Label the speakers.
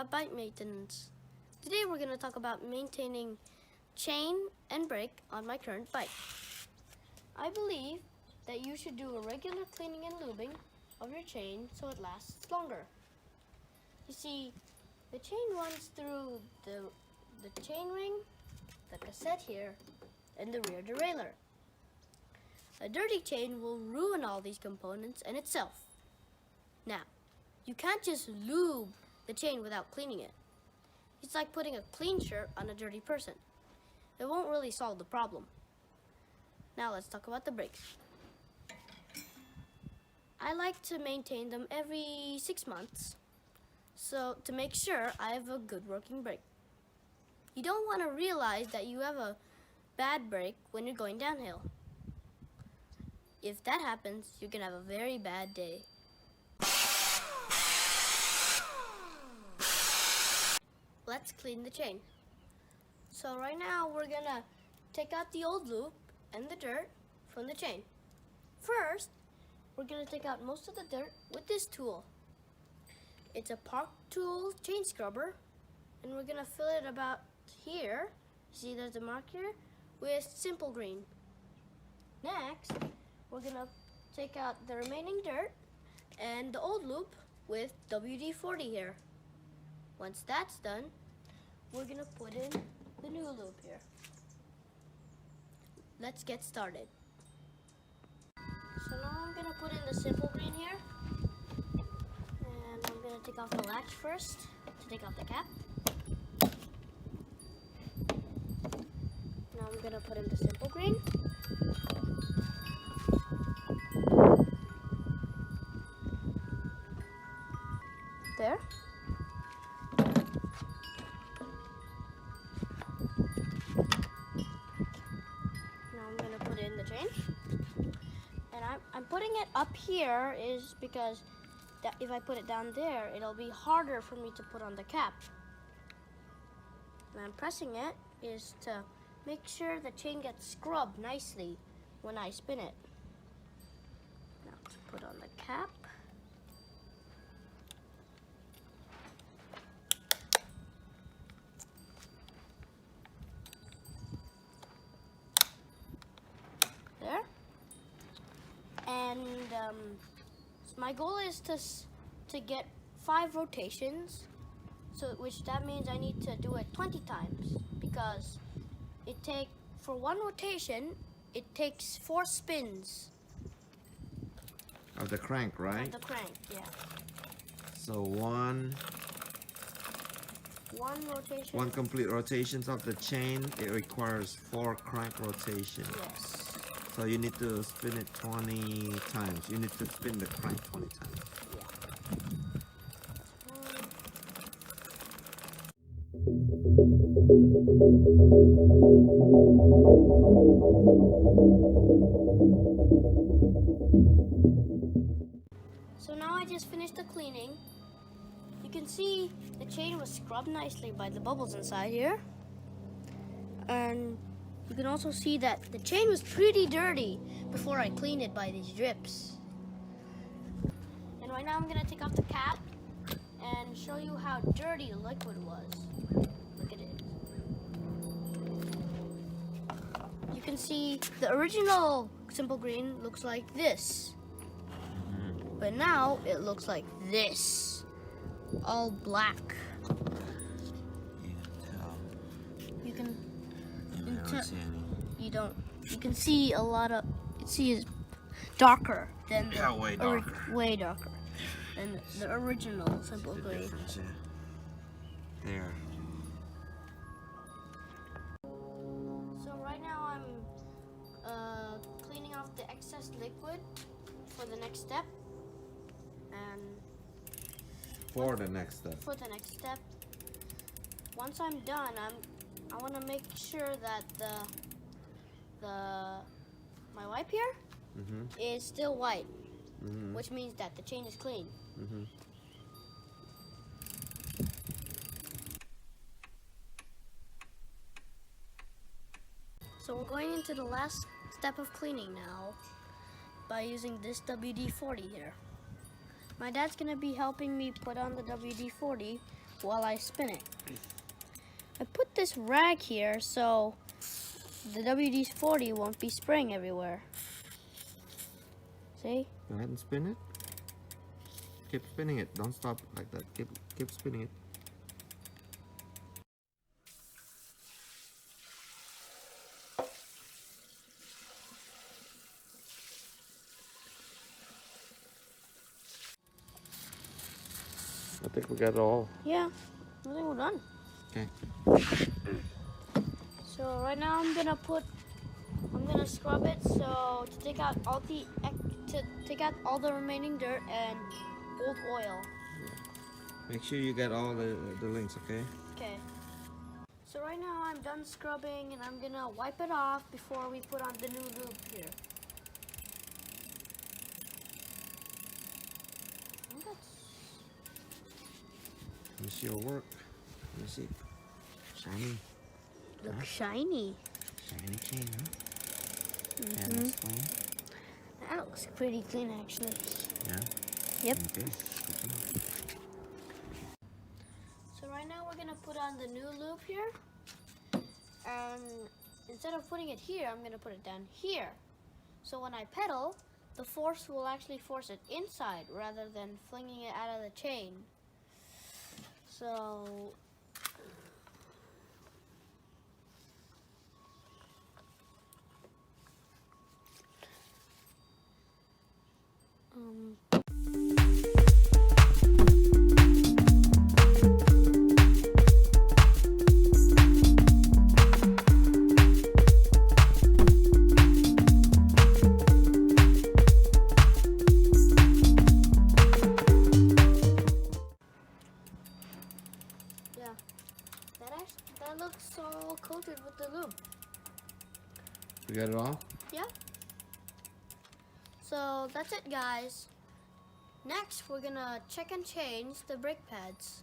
Speaker 1: about bike maintenance. Today we're going to talk about maintaining chain and brake on my current bike. I believe that you should do a regular cleaning and lubing of your chain so it lasts longer. You see, the chain runs through the chain ring, the cassette here, and the rear derailleur. A dirty chain will ruin all these components and itself. Now, you can't just lube the chain without cleaning it. It's like putting a clean shirt on a dirty person. It won't really solve the problem. Now let's talk about the brakes. I like to maintain them every 6 months, so to make sure I have a good working brake. You don't want to realize that you have a bad brake when you're going downhill. If that happens, you can have a very bad day. Let's clean the chain. So right now we're gonna take out the old loop and the dirt from the chain. First, we're gonna take out most of the dirt with this tool. It's a Park Tool chain scrubber, and we're gonna fill it about here. See, there's a mark here with simple green. Next, we're gonna take out the remaining dirt and the old loop with WD-40 here. Once that's done, we're gonna put in the new loop here. Let's get started. So now I'm gonna put in the simple green here, and I'm gonna take off the latch first to take off the cap. Now I'm gonna put in the simple green. There. Now I'm going to put in the chain. And I'm putting it up here is because that if I put it down there, it'll be harder for me to put on the cap. And I'm pressing it is to make sure the chain gets scrubbed nicely when I spin it. Now to put on the cap. There. And so my goal is to get 5 rotations, so which that means I need to do it 20 times because for one rotation it takes 4 spins.
Speaker 2: Of the crank, right?
Speaker 1: Of the crank, yeah.
Speaker 2: So one
Speaker 1: rotation.
Speaker 2: One complete rotations of the chain, it requires 4 crank rotations.
Speaker 1: Yes.
Speaker 2: So you need to spin it 20 times. You need to spin the crank 20 times.
Speaker 1: So now I just finished the cleaning. You can see the chain was scrubbed nicely by the bubbles inside here. And you can also see that the chain was pretty dirty before I cleaned it by these drips. And right now I'm going to take off the cap and show you how dirty the liquid was. Look at it. You can see the original simple green looks like this. But now it looks like this. All black. You can you can see a lot of it's darker than
Speaker 2: way darker.
Speaker 1: Way darker than the original simple green.
Speaker 2: There.
Speaker 1: So right now I'm cleaning off the excess liquid for the next step. And
Speaker 2: For the next step.
Speaker 1: Once I'm done, I want to make sure that my wipe here is still white, which means that the chain is clean. So we're going into the last step of cleaning now by using this WD-40 here. My dad's gonna be helping me put on the WD-40 while I spin it. I put this rag here so the WD-40 won't be spraying everywhere. See?
Speaker 2: Go ahead and spin it. Keep spinning it. Don't stop like that. Keep spinning it. I think we got it all.
Speaker 1: Yeah, I think we're done.
Speaker 2: Okay.
Speaker 1: So right now I'm gonna scrub it so to take out all the remaining dirt and old oil.
Speaker 2: Make sure you get all the links, okay?
Speaker 1: Okay. So right now I'm done scrubbing and I'm gonna wipe it off before we put on the new lube here.
Speaker 2: Let me see your work. Let me see. Shiny.
Speaker 1: Looks shiny.
Speaker 2: Shiny chain, huh? Yeah,
Speaker 1: Mhm.
Speaker 2: that's clean.
Speaker 1: That looks pretty clean actually.
Speaker 2: Yeah?
Speaker 1: Yep.
Speaker 2: Okay. Good to know.
Speaker 1: So right now we're gonna put on the new lube here. And instead of putting it here, I'm gonna put it down here. So when I pedal, the force will actually force it inside rather than flinging it out of the chain. So yeah, that looks so coated with the lube.
Speaker 2: We got it all?
Speaker 1: Yeah. So that's it, guys. Next, we're gonna check and change the brake pads.